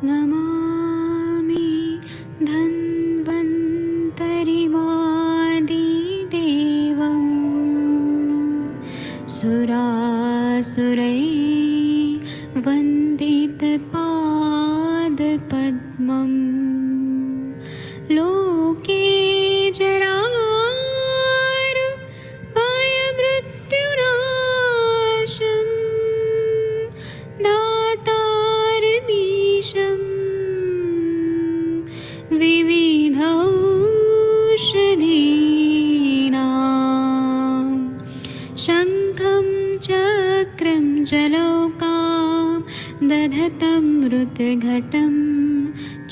नमामि धन्वन्तरिमादिदेवम् सुरासुरैर्वन्दितपादपद्मम् लोके जरामृत्युनाशम् दातारमीशम् विविधौषधीनां शङ्खं चक्रं जलौकां दधतं मृतघटं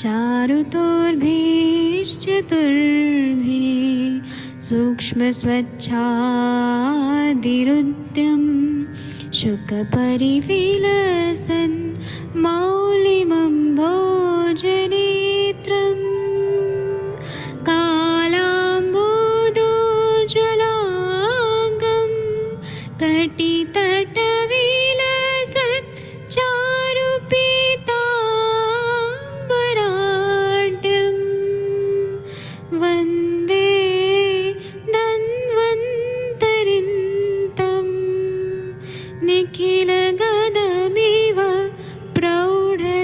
चारुतोर्भिश्चतुर्भिः सूक्ष्मस्वच्छादिरुद्यं शुकपरिविलसन् मौलिमं भोजनेत्रम् कालाम्बोदोज्ज्वलाङ्गं कटितटविलसत् चारुपीताम्बराढ्यं वन्दे धन्वन्तरिन्तं निखिलगदमिव प्रौढदावाग्निनीलम्।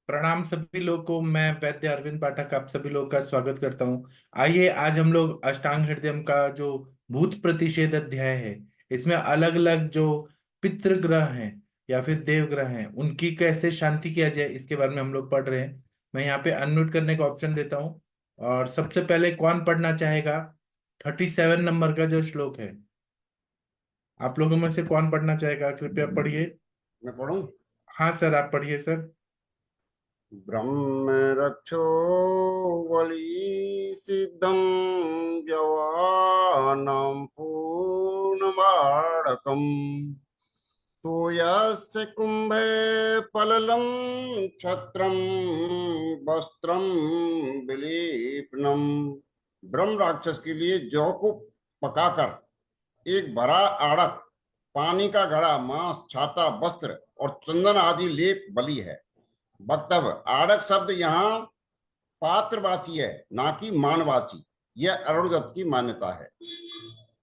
प्रणाम सभी लोग को। मैं वैद्य अरविंद पाठक आप सभी लोग का स्वागत करता हूं। आइए आज हम लोग अष्टांग हृदयम का जो भूत प्रतिषेध अध्याय है, इसमें अलग अलग जो पितृ ग्रह हैं या फिर देव ग्रह हैं उनकी कैसे शांति किया जाए इसके बारे में हम लोग पढ़ रहे हैं। मैं यहाँ पे अनम्यूट करने का ऑप्शन देता हूँ। और सबसे पहले कौन पढ़ना चाहेगा? 37 नंबर का जो श्लोक है, आप लोगों में से कौन पढ़ना चाहेगा? कृपया पढ़िए। मैं पढ़ूं? हाँ सर, आप पढ़िए सर। ब्रह्म रक्षो वली सिद्धं जवानां पूर्णमाणकम् तोयस्य कुंभे पललं छत्रं वस्त्रं विलेपनम। ब्रह्म राक्षस के लिए जौ को पकाकर एक भरा आड़क, पानी का घड़ा, मांस, छाता, वस्त्र और चंदन आदि लेप बलि है। वक्तव्य: आड़क शब्द यहाँ पात्रवासी है, ना कि मानवासी। यह अरुणदत्त की मान्यता है।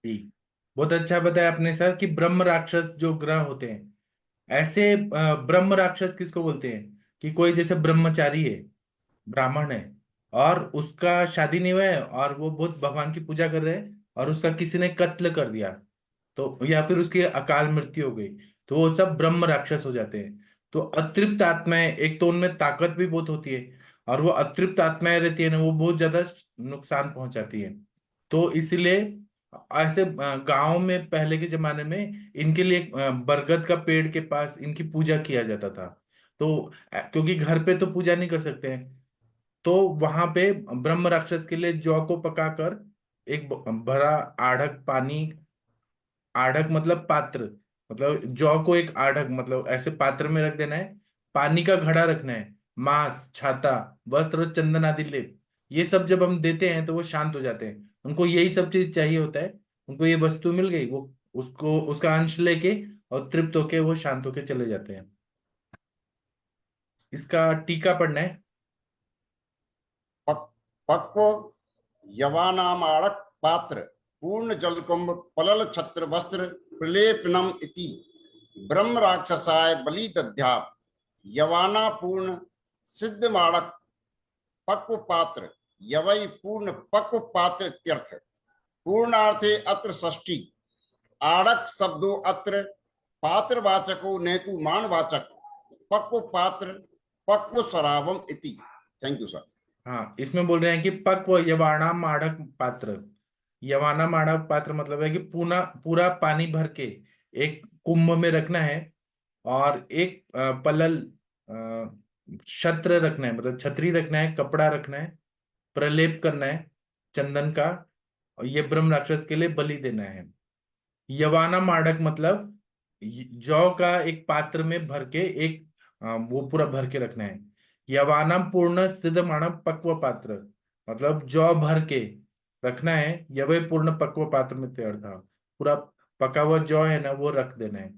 जी, बहुत अच्छा बताया आपने सर कि ब्रह्म राक्षस जो ग्रह होते हैं, ऐसे ब्रह्म राक्षस किसको बोलते हैं? कि कोई जैसे ब्रह्मचारी है, ब्राह्मण है, और उसका शादी नहीं हुआ है और वो बहुत भगवान की पूजा कर रहे हैं और उसका किसी ने कत्ल कर दिया, तो या फिर उसकी अकाल मृत्यु हो गई, तो वो सब ब्रह्म राक्षस हो जाते हैं। तो अतृप्त आत्माएं, एक तो उनमें ताकत भी बहुत होती है और वो अतृप्त आत्माएं रहती है ना, वो बहुत ज्यादा नुकसान पहुंचाती है। तो इसलिए ऐसे गांव में पहले के जमाने में इनके लिए बरगद का पेड़ के पास इनकी पूजा किया जाता था। तो क्योंकि घर पे तो पूजा नहीं कर सकते हैं, तो वहां पे ब्रह्म राक्षस के लिए जौ को पकाकर एक भरा आढ़क पानी, आढ़क मतलब पात्र, मतलब जौ को एक आढ़क मतलब ऐसे पात्र में रख देना है, पानी का घड़ा रखना है, मांस, छाता, वस्त्र और चंदन आदि लेप, ये सब जब हम देते हैं तो वो शांत हो जाते हैं। उनको यही सब चीज चाहिए होता है, उनको ये वस्तु मिल गई, वो उसको उसका अंश लेके और तृप्त होके वो शांत होके चले जाते हैं। इसका टीका पढ़ना है। पक्व यवानामाड़क पात्र पूर्ण जलकुंभ पलल छत्र वस्त्र प्रलेपनम इति ब्रह्म राक्षसाय बलि दध्यात् यवाना पूर्ण सिद्ध माड़क पक्व पात्र यवई पूर्ण पक्व पात्र इत्यर्थ। पूर्णार्थे अत्र षष्ठी। आड़क शब्दो अत्र पात्रवाचको नेतु मानवाचक। पक्व पात्र पक्व शरावम इति। Thank you sir. हाँ, इसमें बोल रहे हैं कि पक्व यवाना माढ़क पात्र। यवाना माढ़क पात्र मतलब है कि पूरा पूरा पानी भर के एक कुंभ में रखना है, और एक पलल छत्र रखना है, मतलब छतरी रखना है, कपड़ा रखना है, प्रलेप करना है चंदन का, और ये ब्रह्म राक्षस के लिए बलि देना है। यवाना माढ़क मतलब जौ का एक पात्र में भर के एक वो पूरा भर के रखना है। यवानम पूर्ण सिद्ध मानव पक्व पात्र, मतलब जौ भर के रखना है, यवे पूर्ण पक्व पात्र में तैयार था। पूरा पका हुआ जौ है ना, वो रख देना है।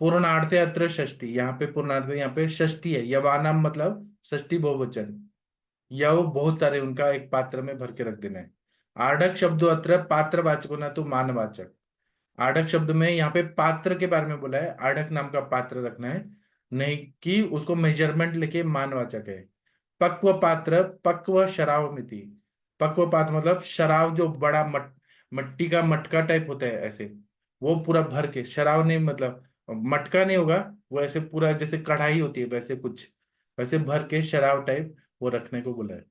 पूर्णार्थे अत्र षष्ठी, यहाँ पे पूर्णार्थे, यहाँ पे षष्ठी है। यवानाम मतलब षष्ठी बहुवचन। यव बहुत सारे, उनका एक पात्र में भर के रख देना है। आढ़क शब्दों अत्र पात्रवाचको ना तो मानवाचक। आढ़क शब्द में यहाँ पे पात्र के बारे में बोला है, आढ़क नाम का पात्र रखना है, नहीं कि उसको मेजरमेंट लेके मानवाचक है। पक्व पात्र, पक्व शराब मिति। पक्व पात्र मतलब शराब जो बड़ा मट्टी का मटका टाइप होता है ऐसे, वो पूरा भर के, शराब नहीं मतलब मटका नहीं होगा, वो ऐसे पूरा जैसे कढ़ाई होती है वैसे कुछ, वैसे भर के शराब टाइप वो रखने को बोला है।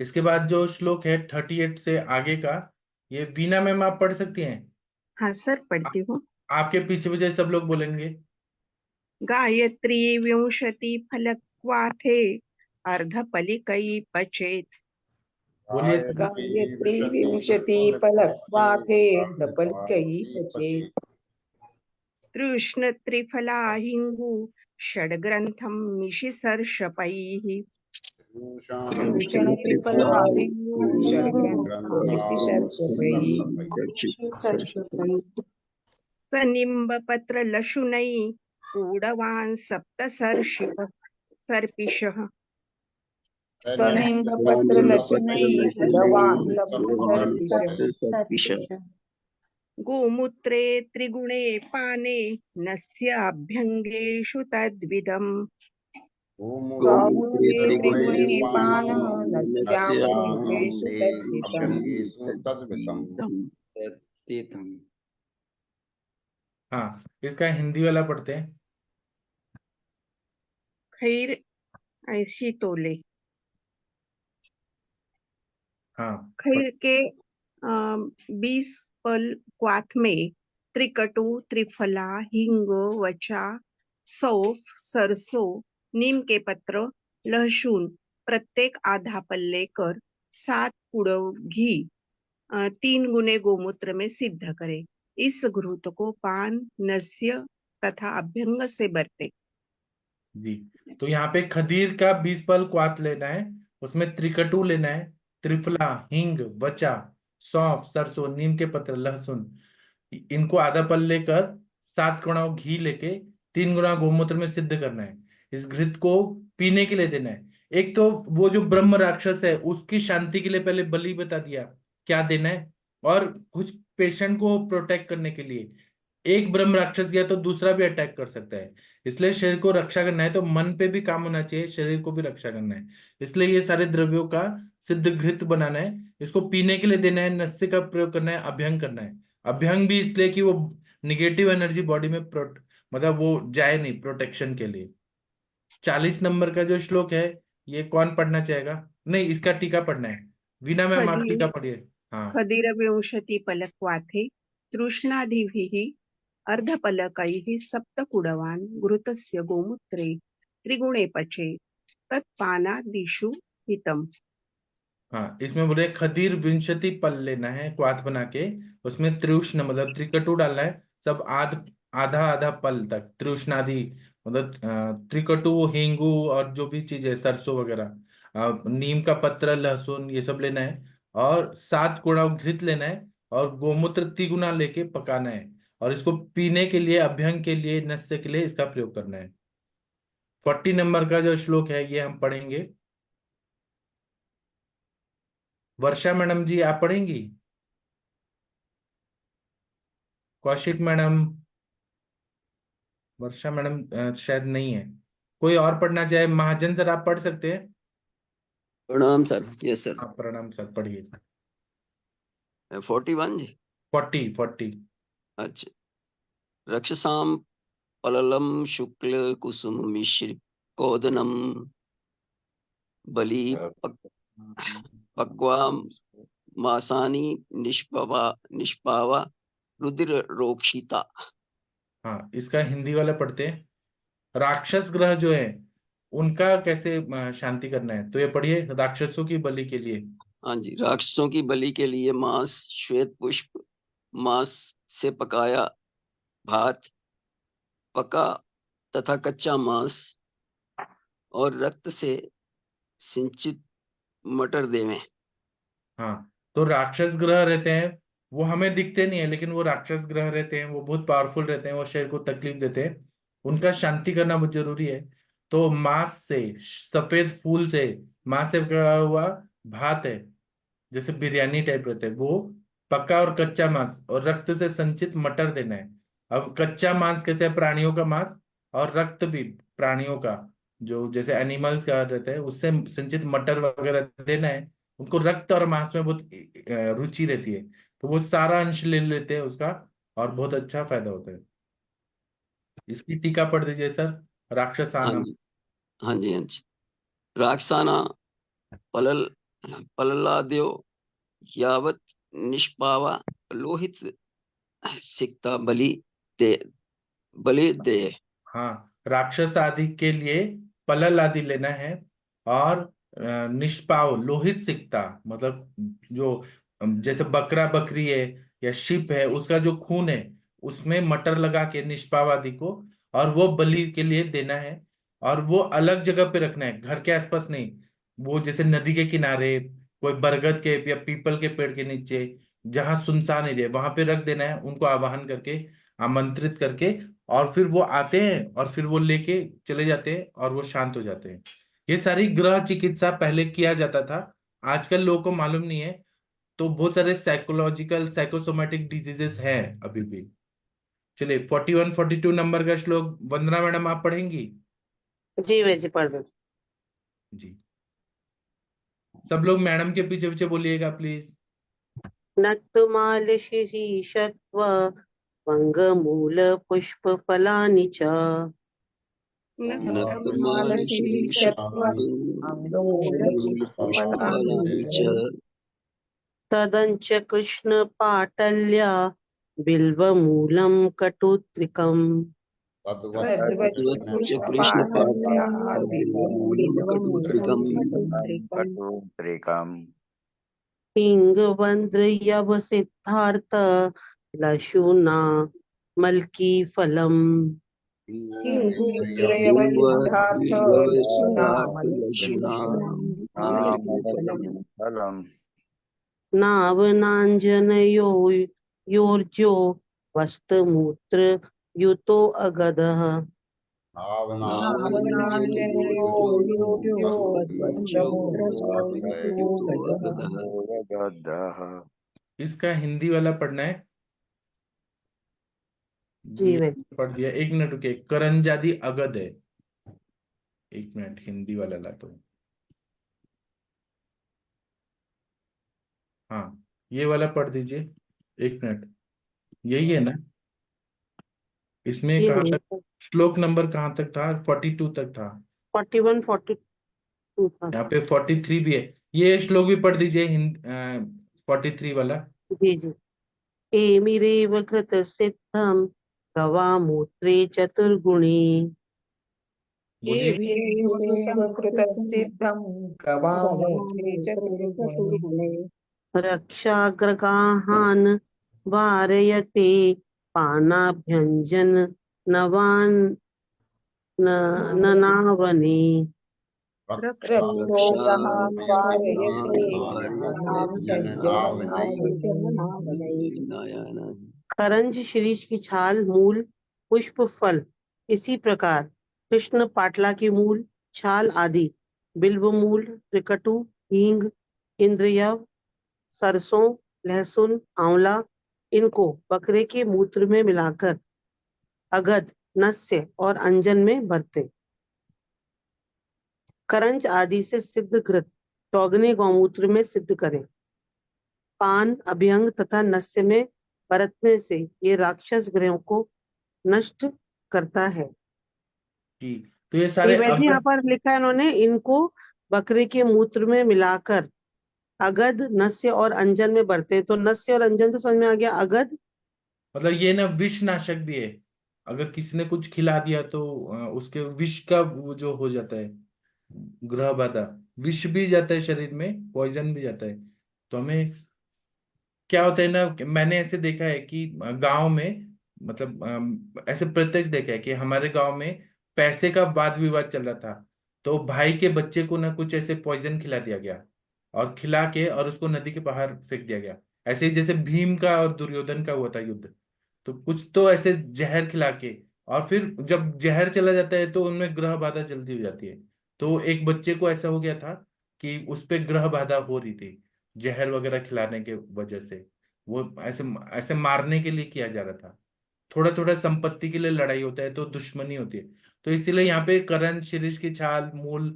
इसके बाद जो श्लोक है 38 से आगे का, ये वीणा मैम आप पढ़ सकती हैं? हाँ सर, पढ़ती हूँ। आपके पीछे पीछे सब लोग बोलेंगे। गायत्री विंशति फलक्वाथे अर्धपलिकै पचेत। बोलिए। गायत्री विंशति फलक्वाथे अर्धपलिकै पचेत्। तृष्ण त्रिफला हिंगु षड्ग्रंथम मिशिसर्षपैः। भूषण त्रिफला हिंगु षड्ग्रंथं निशिशर्षपैः। सनिम्बपत्र लशुनै कूडवान् सर्पिषः। सनिम्बपत्र लशुनैः उडवान् सप्तसर्पिषः। गोमूत्रे त्रिगुणे पाने नस्याभ्यङ्गेषु तद्विदम्। गोमूत्रे त्रिगुणे पानः नस्याभ्यङ्गेषु तद्विदम्। हाँ, इसका हिंदी वाला पढ़ते हैं। खैर ऐसी तोले। हाँ, खैर के 20 पल क्वाथ में त्रिकटु त्रिफला हींग वचा सौंफ सरसों नीम के पत्र लहसुन प्रत्येक आधा पल्ले कर 7 कुड़व घी 3 गुने गोमूत्र में सिद्ध करे। इस घृत को पान नस्य तथा अभ्यंग से बरते। जी। तो यहाँ पे खदीर का 20 पल क्वाथ लेना है, उसमें त्रिकटु लेना है, त्रिफला हींग वचा सौंफ सरसों नीम के पत्र लहसुन, इनको आधा पल लेकर 7 गुना घी लेके 3 गुना गोमूत्र में सिद्ध करना है। इस घृत को पीने के लिए देना है। एक तो वो जो ब्रह्म राक्षस है उसकी शांति के लिए पहले बलि बता दिया क्या देना है, और कुछ पेशेंट को प्रोटेक्ट करने के लिए। एक ब्रह्म राक्षस गया तो दूसरा भी अटैक कर सकता है, इसलिए शरीर को रक्षा करना है तो मन पे भी काम होना चाहिए, शरीर को भी रक्षा करना है। इसलिए ये सारे द्रव्यों का सिद्ध घृत बनाना है, इसको पीने के लिए देना है, नस्य का प्रयोग करना है, अभ्यंग करना है। अभ्यंग भी इसलिए कि वो निगेटिव एनर्जी बॉडी में मतलब वो जाए नहीं, प्रोटेक्शन के लिए। 40 नंबर का जो श्लोक है ये कौन पढ़ना चाहेगा? नहीं, इसका टीका पढ़ना है। वीणा मैम आप टीका पढ़िए। हाँ। खदीर विंशति पलक्वाथे तृष्णादिभिः अर्धपलकैः सप्तकुडवान् घृतस्य गोमूत्रे त्रिगुणे पचे तत्पानादिषु हितम्। हाँ, इसमें बोले खदीर विंशति पल लेना है क्वाथ बना के, उसमें त्रिउष्ण मतलब त्रिकटु डालना है, सब आधा आधा पल तक त्रिउष्णादि मतलब त्रिकटु हिंगू और जो भी चीज है सरसों वगैरह, नीम का पत्र लहसुन ये सब लेना है, और 7 गुना घृत लेना है, और गोमूत्र तिगुना लेके पकाना है, और इसको पीने के लिए अभ्यंग के लिए नस्य के लिए इसका प्रयोग करना है। 40 नंबर का जो श्लोक है ये हम पढ़ेंगे। वर्षा मैडम जी आप पढ़ेंगी? कौशिक मैडम? वर्षा मैडम शायद नहीं है। कोई और पढ़ना चाहे? महाजन सर आप पढ़ सकते हैं? प्रणाम सर। Yes sir. हाँ, प्रणाम सर, पढ़िए। 41 जी। 40। अच्छा। रक्षसाम पललम शुक्ल कुसुम मिश्र कोदनम बलि पक्वा मासानी निष्पावा रुद्र रोक्षिता। हाँ, इसका हिंदी वाला पढ़ते हैं। राक्षस ग्रह जो है उनका कैसे शांति करना है, तो ये पढ़िए। राक्षसों की बलि के लिए। हाँ जी। राक्षसों की बलि के लिए मांस, श्वेत पुष्प, मांस से पकाया भात, पका तथा कच्चा मांस और रक्त से सिंचित मटर देवे। हाँ, तो राक्षस ग्रह रहते हैं, वो हमें दिखते नहीं है, लेकिन वो राक्षस ग्रह रहते हैं, वो बहुत पावरफुल रहते हैं, वो शरीर को तकलीफ देते हैं, उनका शांति करना बहुत जरूरी है। तो मांस से, सफेद फूल से, मांस से पका हुआ भात है, जैसे बिरयानी टाइप रहते हैं वो, पक्का और कच्चा मांस और रक्त से संचित मटर देना है। अब कच्चा मांस कैसे है? प्राणियों का मांस, और रक्त भी प्राणियों का, जो जैसे एनिमल्स का रहता है, उससे संचित मटर वगैरह देना है। उनको रक्त और मांस में बहुत रुचि रहती है, तो वो सारा अंश ले लेते हैं उसका, और बहुत अच्छा फायदा होता है। इसकी टीका पढ़ दीजिए सर। हाँ राक्षसानम। जी, हाँ जी, हाँ जी। राक्षसाना पलल पललाद्यो यावत निष्पावा लोहित सिक्ता दे बलि दे। हाँ, राक्षस आदि के लिए पलल आदि लेना है, और निष्पाव लोहित सिकता, मतलब जो जैसे बकरा बकरी है या शिप है, उसका जो खून है, उसमें मटर लगा के निष्पाव आदि को, और वो बलि के लिए देना है। और वो अलग जगह पे रखना है, घर के आसपास नहीं। वो जैसे नदी के किनारे, कोई बरगद के या पीपल के पेड़ के नीचे, जहाँ सुनसान एरिया, वहां पे रख देना है, उनको आवाहन करके, आमंत्रित करके। और फिर वो आते हैं, और फिर वो लेके चले जाते हैं, और वो शांत हो जाते हैं। ये सारी ग्रह चिकित्सा पहले किया जाता था, आजकल लोगों को मालूम नहीं है। तो बहुत सारे साइकोलॉजिकल साइकोसोमेटिक डिजीजेस हैं अभी भी। चलिए, 41 42 नंबर का श्लोक वंदना मैडम आप पढ़ेंगी? जी मैं जी पढ़ रही जी, सब लोग मैडम के पीछे पीछे बोलिएगा प्लीज। नक्तमाल शीर्षत्व भंगमूल पुष्प फलानि च तदंच कृष्ण पाटल्या बिल्वमूलं कटुत्रिकम् तद्वत् कृष्ण कटुत्रिकम् पिंगवन्द्रयव सिद्धार्थ लशुना मल्की फलम् फलम् नावनाञ्जनयो योर्जो वस्तमूत्र युतो अगधः इसका हिंदी वाला पढ़ना है। जी ये वे पढ़ दिया, 1 मिनट रुके। करंजादी अगध है, 1 मिनट हिंदी वाला लाता हूँ। हाँ, ये वाला पढ़ दीजिए, 1 मिनट। यही है ना? इसमें ये कहाँ नहीं तक, श्लोक नंबर कहाँ तक था? 42 तक था। 41 42 था। यहाँ पे 43 भी है। ये श्लोक भी पढ़ दीजिए, 43 वाला। जी जी एमिरेव कृत सिद्धम गवामूत्रे चतुर्गुणे बोलिए। रक्षाग्रगाहान् वारयते पानाभ्यञ्जन नवान् ननावने करंज शिरीष की छाल मूल पुष्प फल इसी प्रकार कृष्ण पाटला की मूल छाल आदि बिल्व मूल त्रिकटु हींग इंद्रियव सरसों लहसुन आंवला इनको बकरे के मूत्र में मिलाकर अगध नस्य और अंजन में भरते करंज आदि से सिद्ध घृत चौगने गौमूत्र में सिद्ध करें पान अभ्यंग तथा नस्य में बरतने से ये राक्षस ग्रहों को नष्ट करता है। जी, तो ये सारे वैसे यहाँ अगध, पर लिखा है इन्होंने इनको बकरे के मूत्र में मिलाकर अगध नस्य और अंजन में बरते तो नस्य और अंजन तो समझ में आ गया अगध मतलब ये ना विष नाशक भी है। अगर किसी ने कुछ खिला दिया तो उसके विष का वो जो हो जाता है, ग्रह बाधा, विष भी जाता है शरीर में, पॉइजन भी जाता है। तो हमें क्या होता है ना, कि मैंने ऐसे देखा है कि गांव में, मतलब ऐसे प्रत्यक्ष देखा है कि हमारे गांव में पैसे का वाद विवाद चल रहा था, तो भाई के बच्चे को ना कुछ ऐसे पॉइजन खिला दिया गया, और खिला के और उसको नदी के बाहर फेंक दिया गया। ऐसे ही जैसे भीम का और दुर्योधन का हुआ था युद्ध, तो कुछ तो ऐसे जहर खिला के, और फिर जब जहर चला जाता है तो उनमें ग्रह बाधा जल्दी हो जाती है। तो एक बच्चे को ऐसा हो गया था कि उस पे ग्रह बाधा हो रही थी, जहर वगैरह खिलाने के वजह से। वो ऐसे ऐसे मारने के लिए किया जा रहा था। थोड़ा थोड़ा संपत्ति के लिए लड़ाई होता है तो दुश्मनी होती है। तो इसीलिए यहाँ पे करण, शिरीष की छाल, मूल,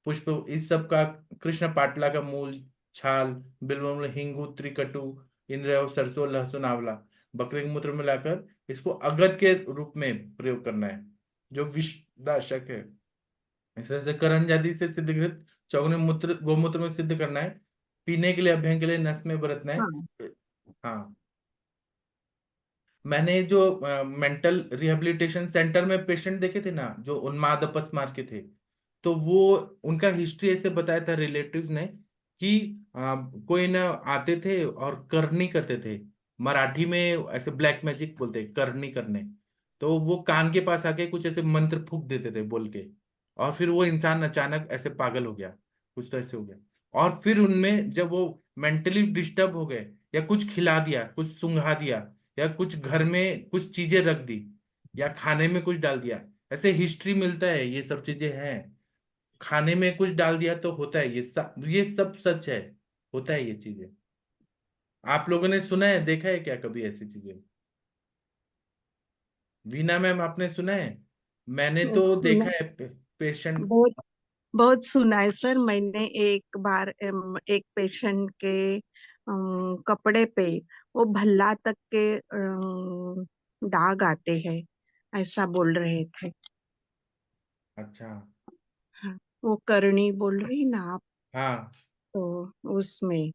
पुष्प, इस सब का, कृष्ण पाटला का मूल, छाल, बिल्व, हिंगू, त्रिकटु, इंद्र, सरसों, लहसुन, आंवला, बकरे के मूत्र में लाकर इसको अगत के रूप में प्रयोग करना है, जो विषनाशक है। इस तरह से करण आदि से सिद्धकृत चौगुने मूत्र, गोमूत्र में सिद्ध करना है। पीने के लिए, अभ्यंग के लिए नस में बरतना है। हाँ हाँ, मैंने जो मेंटल रिहेबिलिटेशन सेंटर में पेशेंट देखे थे ना, जो उन्माद अपस्मार के थे, तो वो उनका हिस्ट्री ऐसे बताया था रिलेटिव्स ने कि कोई ना आते थे और करनी करते थे। मराठी में ऐसे ब्लैक मैजिक बोलते हैं, करनी करने। तो वो कान के पास आके कुछ ऐसे मंत्र फूंक देते थे बोल के, और फिर वो इंसान अचानक ऐसे पागल हो गया, कुछ तो ऐसे हो गया। और फिर उनमें जब वो मेंटली डिस्टर्ब हो गए, या कुछ खिला दिया, कुछ सुंघा दिया, या कुछ घर में कुछ चीजें रख दी, या खाने में कुछ डाल दिया, ऐसे हिस्ट्री मिलता है, ये सब चीजें हैं। खाने में कुछ डाल दिया तो होता है ये सब सच है, होता है ये चीजें। आप लोगों ने सुना है, देखा है क्या कभी ऐसी चीजें? वीना मैम, आपने सुना है? मैंने तो सुना, देखा है पेशेंट। बहुत बहुत सुना है सर। मैंने एक बार एक पेशेंट के कपड़े पे वो भल्ला तक के दाग आते हैं, ऐसा बोल रहे थे। अच्छा। हाँ, वो करनी बोल रही ना आप, हाँ, तो उसमें।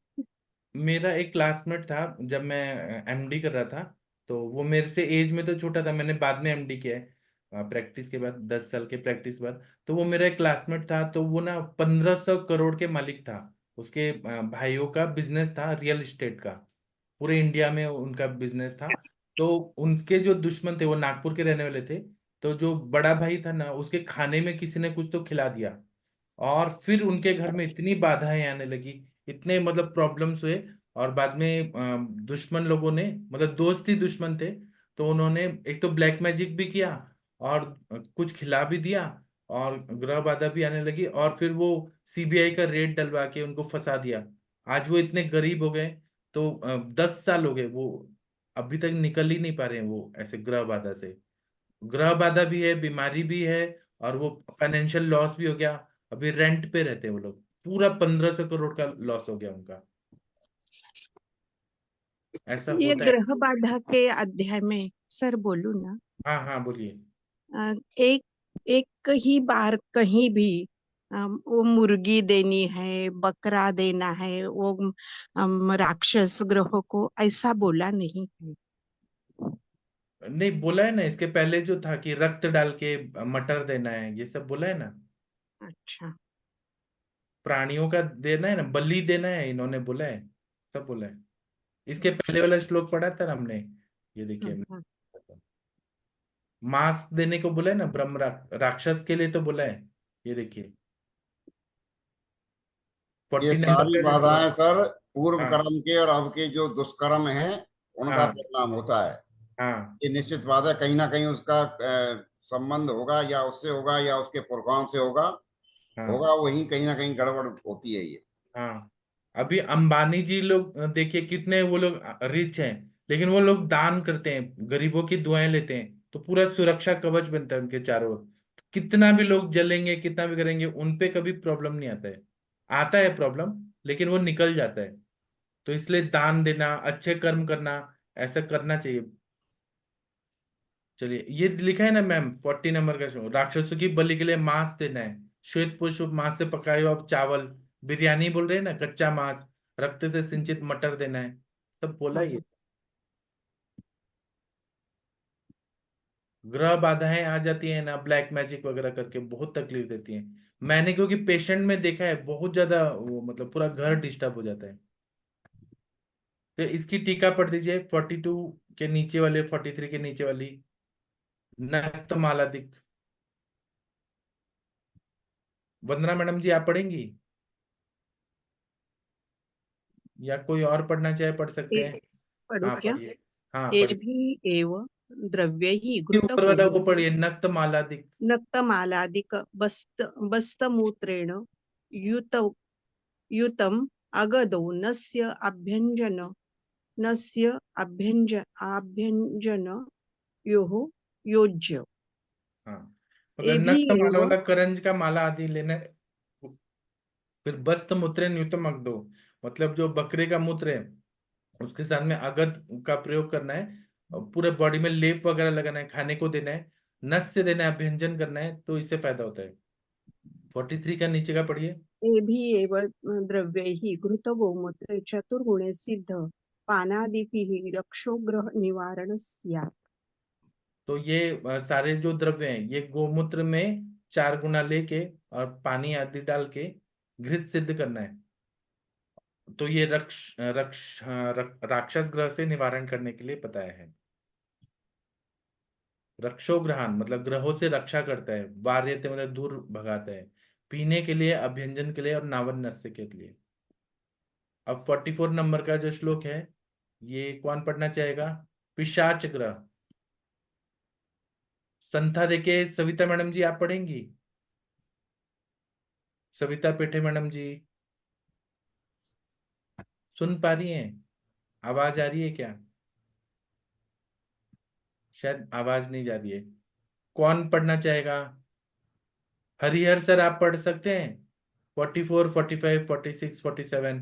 मेरा एक क्लासमेट था जब मैं एमडी कर रहा था, तो वो मेरे से एज में तो छोटा था, मैंने बाद में एमडी किया है प्रैक्टिस के बाद, 10 साल के प्रैक्टिस बाद। तो वो मेरा एक क्लासमेट था, तो वो ना 1500 करोड़ के मालिक था। उसके भाइयों का बिजनेस था रियल एस्टेट का, पूरे इंडिया में उनका बिजनेस था। तो उनके जो दुश्मन थे वो नागपुर के रहने वाले थे। तो जो बड़ा भाई था ना, उसके खाने में किसी ने कुछ तो खिला दिया, और फिर उनके घर में इतनी बाधाएं आने लगी, इतने मतलब प्रॉब्लम्स हुए। और बाद में दुश्मन लोगों ने, मतलब दोस्त ही दुश्मन थे, तो उन्होंने एक तो ब्लैक मैजिक भी किया, और कुछ खिला भी दिया, और ग्रह बाधा भी आने लगी, और फिर वो सीबीआई का रेड डलवा के उनको फंसा दिया। आज वो इतने गरीब हो गए, तो 10 साल हो गए वो अभी तक निकल ही नहीं पा रहे हैं वो ऐसे ग्रह बाधा से। ग्रह बाधा भी है, बीमारी भी है, और वो फाइनेंशियल लॉस भी हो गया। अभी रेंट पे रहते हैं वो लोग, पूरा 1500 करोड़ का लॉस हो गया उनका। ऐसा ये होता है। ग्रह बाधा के अध्याय में सर बोलू ना, हाँ हाँ, बोलिए। एक एक ही बार कहीं भी वो मुर्गी देनी है, बकरा देना है, वो राक्षस ग्रह को, ऐसा बोला नहीं है। नहीं, बोला है ना, इसके पहले जो था कि रक्त डाल के मटर देना है, ये सब बोला है ना। अच्छा। प्राणियों का देना है ना, बलि देना है, इन्होंने बोला है, सब बोला है। इसके पहले वाला श्लोक पढ़ा था ना हमने, ये देखिए। हाँ, मांस देने को बोला है ना, ब्रह्म राक्षस के लिए तो बोला है। ये देखिए, ये 40 नंबर सारी का जो श्लोक। बाधाएं सर पूर्व हाँ कर्म के और अब के जो दुष्कर्म हैं उनका हाँ परिणाम होता है। हाँ ये निश्चित बात है, कहीं ना कहीं उसका संबंध होगा, या उससे होगा या उसके पुरखाओं से होगा। हाँ होगा वही, कहीं ना कहीं गड़बड़ होती है ये। हाँ। अभी अंबानी जी लोग देखिए, कितने वो लोग रिच हैं, लेकिन वो लोग दान करते हैं, गरीबों की दुआएं लेते हैं, तो पूरा सुरक्षा कवच बनता है उनके चारों ओर। कितना भी लोग जलेंगे, कितना भी करेंगे, उन पे कभी प्रॉब्लम नहीं आता है। आता है प्रॉब्लम, लेकिन वो निकल जाता है। तो इसलिए दान देना, अच्छे कर्म करना, ऐसा करना चाहिए। चलिए, ये लिखा है ना मैम, 40 नंबर का शो, राक्षसों की बलि के लिए मांस देना है, श्वेत पुष्प, मांस से पकाए हुआ चावल, बिरयानी बोल रहे हैं ना, कच्चा मांस, रक्त से सिंचित मटर देना है, सब बोला ही है। हाँ। ग्रह बाधाएं आ जाती है ना, ब्लैक मैजिक वगैरह करके बहुत तकलीफ देती है। मैंने क्योंकि पेशेंट में देखा है, बहुत ज्यादा वो मतलब पूरा घर डिस्टर्ब हो जाता है। तो इसकी टीका पढ़ दीजिए, 42 के नीचे वाले, 43 के नीचे वाली, नक्त मालादिक। वंदना मैडम जी, आप पढ़ेंगी? या कोई और पढ़ना चाहे पढ़ सकते हैं। पढ़ू हाँ क्या? पढ़िए। हाँ ये पढ़िए। भी एव द्रव्यैः इसके ऊपर वाला को घृतगोमूत्रेण पढ़िए, नक्तमालादिक। नक्तमालादिक बस्तमूत्रेण युतम् अगदौ नस्य आभ्यञ्जनयोः योज्य। हाँ, मगर ये भी नक्तमाला एव वाला करंज का माला आदि लेना है। फिर बस्त मूत्र न्यूतम अगदो, मतलब जो बकरे का मूत्र है उसके साथ में अगद का प्रयोग करना है, और पूरे बॉडी में लेप वगैरह लगाना है, खाने को देना है, नस से देना है, अभ्यंजन करना है, तो इससे फायदा होता है। 43 का नीचे का पढ़िए। एभिः एव द्रव्यैः घृतगोमूत्रे चतुर्गुणे सिद्ध पानादिभिः रक्षोग्रह निवारण स्यात्। तो ये सारे जो द्रव्य हैं ये गोमूत्र में 4 गुना लेके और पानी आदि डाल के घृत सिद्ध करना है, तो ये राक्षस ग्रह से निवारण करने के लिए बताया है। रक्षोग्रहण मतलब ग्रहों से रक्षा करता है, वार्यते मतलब दूर भगाता है, पीने के लिए, अभ्यंजन के लिए और नावन नस्य के लिए। अब 44 नंबर का जो श्लोक है ये कौन पढ़ना चाहेगा? पिशाच ग्रह। संथा देके सविता मैडम जी आप पढ़ेंगी? सविता पेठे मैडम जी सुन पा रही हैं? आवाज आ रही है क्या? शायद आवाज नहीं जा रही है। कौन पढ़ना चाहेगा? हरिहर सर आप पढ़ सकते हैं? 44, 45, 46, 47।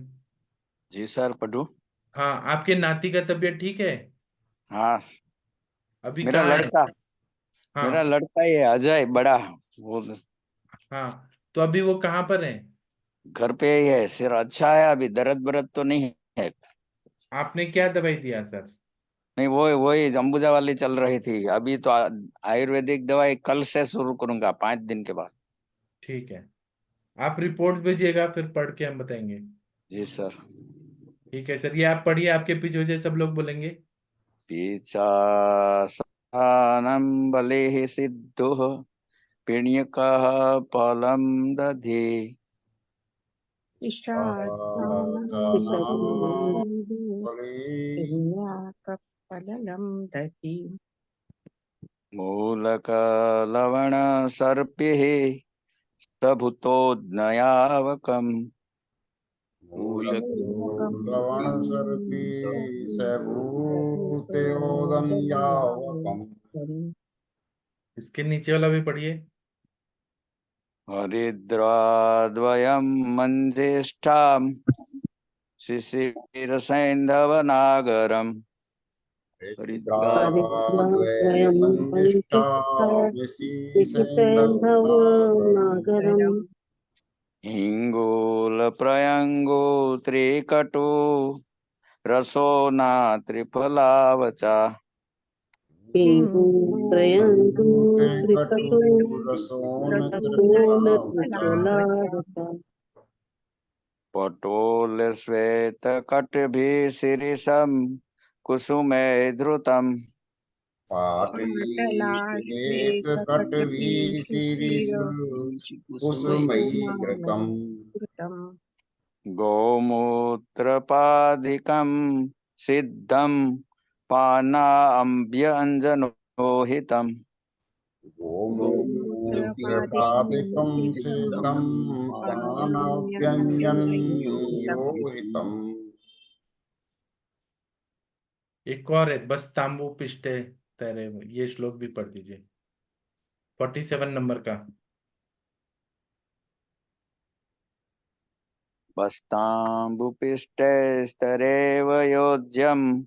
जी सर पढ़ू। हाँ, आपके नाती का तबीयत ठीक है? हाँ अभी मेरा कहाँ है? लड़का मेरा हाँ लड़का ये अजय बड़ा, वो हाँ, तो अभी वो कहाँ पर है? घर पे ही है। सिर अच्छा है, अभी दर्द बरद तो नहीं है। आपने क्या दवाई दिया सर? नहीं वो वही अंबुजा वाली चल रही थी। अभी तो आयुर्वेदिक दवाई कल से शुरू करूंगा 5 दिन के बाद। ठीक है, आप रिपोर्ट भेजिएगा फिर पढ़ के हम बताएंगे। जी सर। ठीक है सर, ये आप पढ़िए, आपके पीछे से सब लोग बोलेंगे। पीचासानं बलिः सिद्धुः पिण्यकः फलं दधे। फललं दहि। मूलकलवणसर्पिः सभूतोज्ञयावकम्। लवण सर्पी सभूत्योदन्यावकम्। इसके नीचे वाला भी पढ़िए। हरिद्राद्वयं मञ्जिष्ठाम् शिशिरसैन्धवनागरम्। हरिद्राद्वयं नागरम् हिङ्गोलप्रयङ्गोत्रिकटो रसो न त्रिफलावचा। त्रयन्तु त्रिकटु रसोन त्रिफलावचा। त्रिफलावचा। पटोलश्वेतकटिभिः कुसुमे धृतम्। पाटलीश्वेत कटवीशिरीष कुसुमैर्घृतम्। गोमूत्रपादिकं सिद्धं पानाम्भ्यञ्जनोहितम्। गोमूत्रपादिकं सिद्धं पानाभ्यञ्जनयोहितम्। एक और है, बस तांबू पिष्टे तेरे, ये श्लोक भी पढ़ दीजिए 47 नंबर का। बस्ताम्बुपिष्टैस्तरेव योज्यम्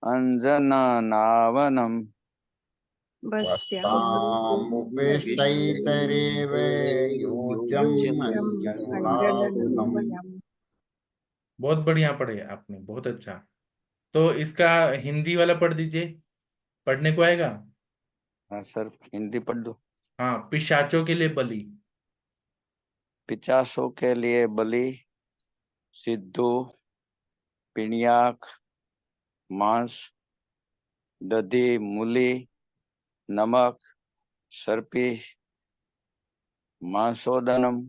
अञ्जननावनम्। वस्तामुपेष्टैतरेव योज्यम् अञ्जनुनावनम्। बहुत बढ़िया पढ़े आपने, बहुत अच्छा। तो इसका हिंदी वाला पढ़ दीजिए, पढ़ने को आएगा? हाँ सर हिंदी पढ़ दो। हाँ, पिशाचों के लिए बलि। पिचासों के लिए बलि सिद्धू पिण्याक मांस दधी मूली नमक सर्पी मांसोदनम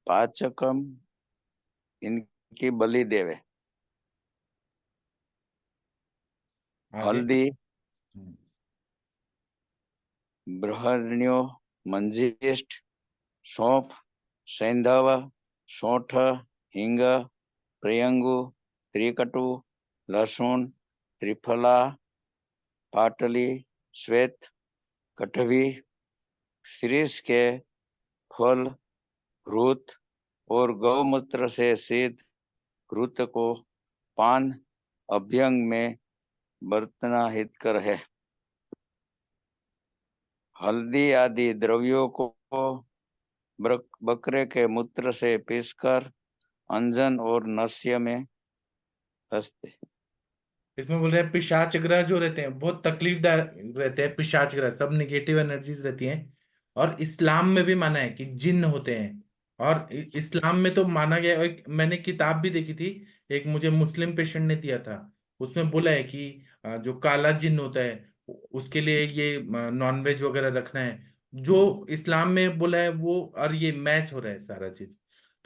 पाचकम इनकी बलि देवे। आगे। हल्दी, हम्म, बृहन्यो, मंजिष्ठ, सौंफ, सैंधव, सौंठ, हींग, प्रियंगु, त्रिकटु, लहसुन, त्रिफला, पाटली, श्वेत, कटवी, शीर्ष के फल, घृत और गौमूत्र से सिद्ध घृत को पान अभ्यंग में बरतना हितकर है। हल्दी आदि द्रव्यों को बकरे के मूत्र से पीसकर अंजन और नस्य में घसते। इसमें बोल रहे हैं पिशाच ग्रह जो रहते हैं बहुत तकलीफदार रहते हैं। पिशाच ग्रह सब निगेटिव एनर्जीज रहती हैं। और इस्लाम में भी माना है कि जिन्न होते हैं। और इस्लाम में तो माना गया है। एक मैंने किताब भी देखी थी, एक मुझे मुस्लिम पेशेंट ने दिया था। उसमें बोला है कि जो काला जिन्न होता है उसके लिए ये नॉनवेज वगैरह रखना है। जो इस्लाम में बोला है वो और ये मैच हो रहा है सारा चीज।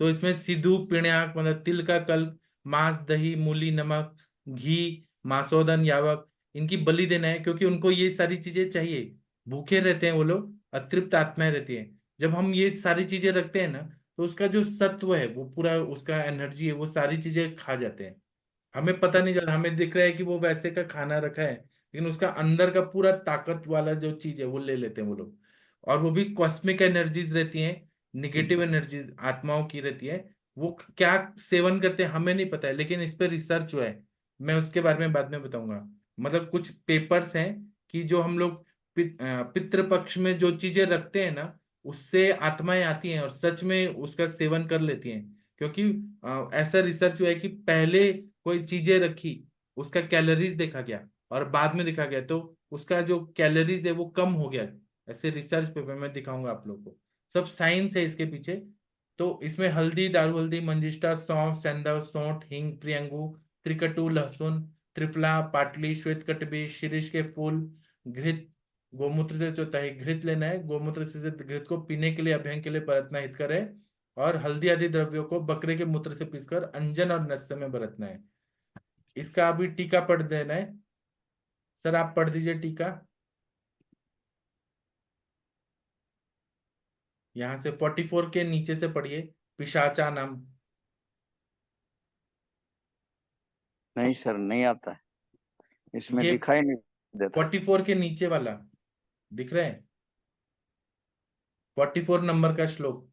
तो इसमें सिद्धू पिण्याक मतलब तिल का कल्प, मांस, दही, मूली, नमक, घी, मासोदन, यावक, इनकी बलि देना है क्योंकि उनको ये सारी चीजें चाहिए। भूखे रहते हैं वो लोग, अतृप्त आत्माएं रहती हैं। जब हम ये सारी चीजें रखते हैं ना तो उसका जो सत्व है वो पूरा, उसका एनर्जी है वो सारी चीजें खा जाते हैं। हमें पता नहीं चलता, हमें दिख रहा है कि वो वैसे का खाना रखा है लेकिन उसका अंदर का पूरा ताकत वाला जो चीज है वो ले लेते हैं वो लोग। और वो भी कॉस्मिक एनर्जीज रहती हैं, निगेटिव एनर्जीज आत्माओं की रहती है। वो क्या सेवन करते हैं हमें नहीं पता है, लेकिन इस पर रिसर्च हुआ है। मैं उसके बारे में बाद में बताऊंगा। मतलब कुछ पेपर्स हैं कि जो हम लोग पितृ पक्ष में जो चीजें रखते हैं ना उससे आत्माएं आती हैं और सच में उसका सेवन कर लेती हैं। क्योंकि ऐसा रिसर्च हुआ है कि पहले कोई चीजें रखी, उसका कैलोरीज देखा गया और बाद में देखा गया तो उसका जो कैलोरीज है वो कम हो गया। ऐसे रिसर्च पेपर में दिखाऊंगा आप लोग को। सब साइंस है इसके पीछे। तो इसमें हल्दी, दारू हल्दी, मंजिष्ठा, सौंफ, सेंधव, सौंठ, हींग, प्रियंगु, त्रिकटु, लहसुन, त्रिफला, पाटली, श्वेत कटबी, शिरीष के फूल, घृत, गोमूत्र से जो तय घृत लेना है, गोमूत्र से घृत को पीने के लिए अभ्यंग के लिए बरतना हितकर है। और हल्दी आदि द्रव्यों को बकरे के मूत्र से पीसकर अंजन और नस्य में बरतना है। इसका अभी टीका पढ़ देना है। सर आप पढ़ दीजिए टीका। यहां से 44 के नीचे से पढ़िए, पिशाचा नाम। नहीं सर, नहीं आता है, इसमें ये दिखाई नहीं देता। 44 के नीचे वाला दिख रहा है, 44 नंबर का श्लोक।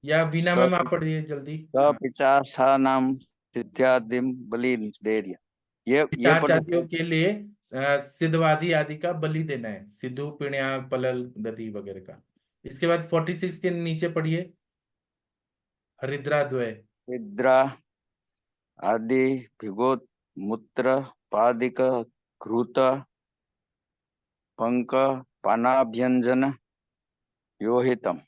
या वीना मैम आप पढ़िए जल्दी। हाँ। पिचासा नाम सिद्ध्यादिम बलि देर्य। ये पढ़ो। पिशाचादियों के लिए सिद्धवादी आदि का बलि देना है, सिद्धू, पिण्या, पलल, दधि वगैरह का। इसके बाद 46 के नीचे पढ़िए, हरिद्रा द्वय। निद्रा आदि भिगोत मूत्र पादिक घृत पंक पानाभ्यंजन योहितम।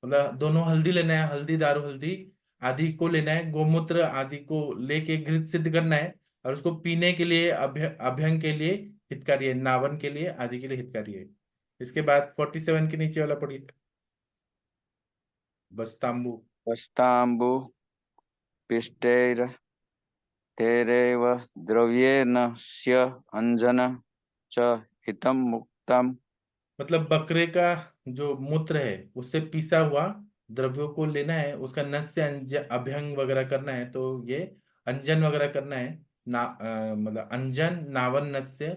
मतलब दोनों हल्दी लेना है, हल्दी, दारू हल्दी आदि को लेना है, गोमूत्र आदि को लेके घृत सिद्ध करना है। और उसको पीने के लिए अभ्यंग के लिए हितकारी है, नावन के लिए आदि के लिए हितकारी है। इसके बाद 47 के नीचे वाला पढ़िए, बस्तांबू। वस्तांबु पिष्टैर तेरेव द्रव्येन स्य अंजन च हितम मुक्तम। मतलब बकरे का जो मूत्र है उससे पीसा हुआ द्रव्यों को लेना है, उसका नस्य अभ्यंग वगैरह करना है। तो ये अंजन वगैरह करना है मतलब अंजन, नावन, नस्य,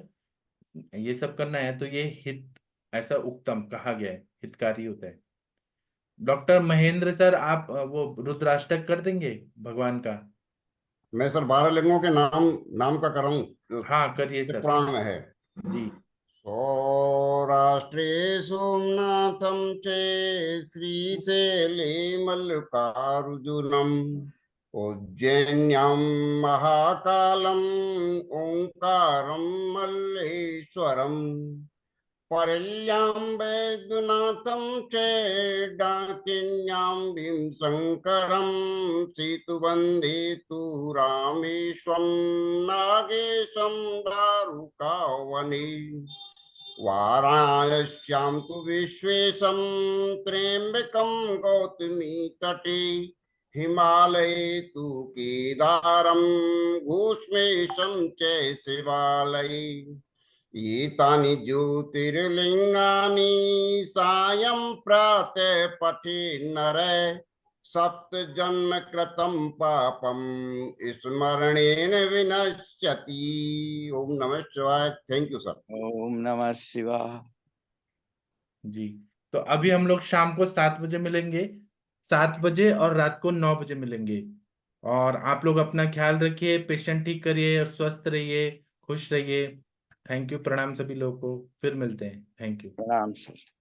ये सब करना है। तो ये हित, ऐसा उक्तम कहा गया है, हितकारी होता है। डॉक्टर महेंद्र सर आप वो रुद्राष्टक कर देंगे भगवान का। मैं सर 12 लिंगों के नाम नाम का कर रहा हूँ जो हाँ करिए शिव सर। पुराण में है। जी। सौराष्ट्रे सोमनाथं च श्रीशैले मल्लिकार्जुनम् उज्जैन्यां महाकालम् ओंकारं मल्लेश्वरम् परल्यां वैद्यनाथं च डाकिन्यां भीमशङ्करं सेतुबन्धे तु रामेश्वरं नागेशं दारुकावने वाराणस्यां तु विश्वेशं त्र्यम्बकं गौतमी तटे हिमालये तु केदारं घोष्मेशं च शिवालये एतानि ज्योतिर्लिङ्गानि सायं प्रातः पठे नरः सप्त जन्म कृतं पापम स्मरणेन विनश्यति। ओम नमः शिवाय। Thank you sir. ओम नमः शिवाय। जी, तो अभी हम लोग शाम को 7 बजे मिलेंगे, 7 बजे, और रात को 9 बजे मिलेंगे। और आप लोग अपना ख्याल रखिए, पेशेंट ठीक करिए और स्वस्थ रहिए, खुश रहिए। थैंक यू, प्रणाम सभी लोगों को, फिर मिलते हैं। Thank you. प्रणाम सर।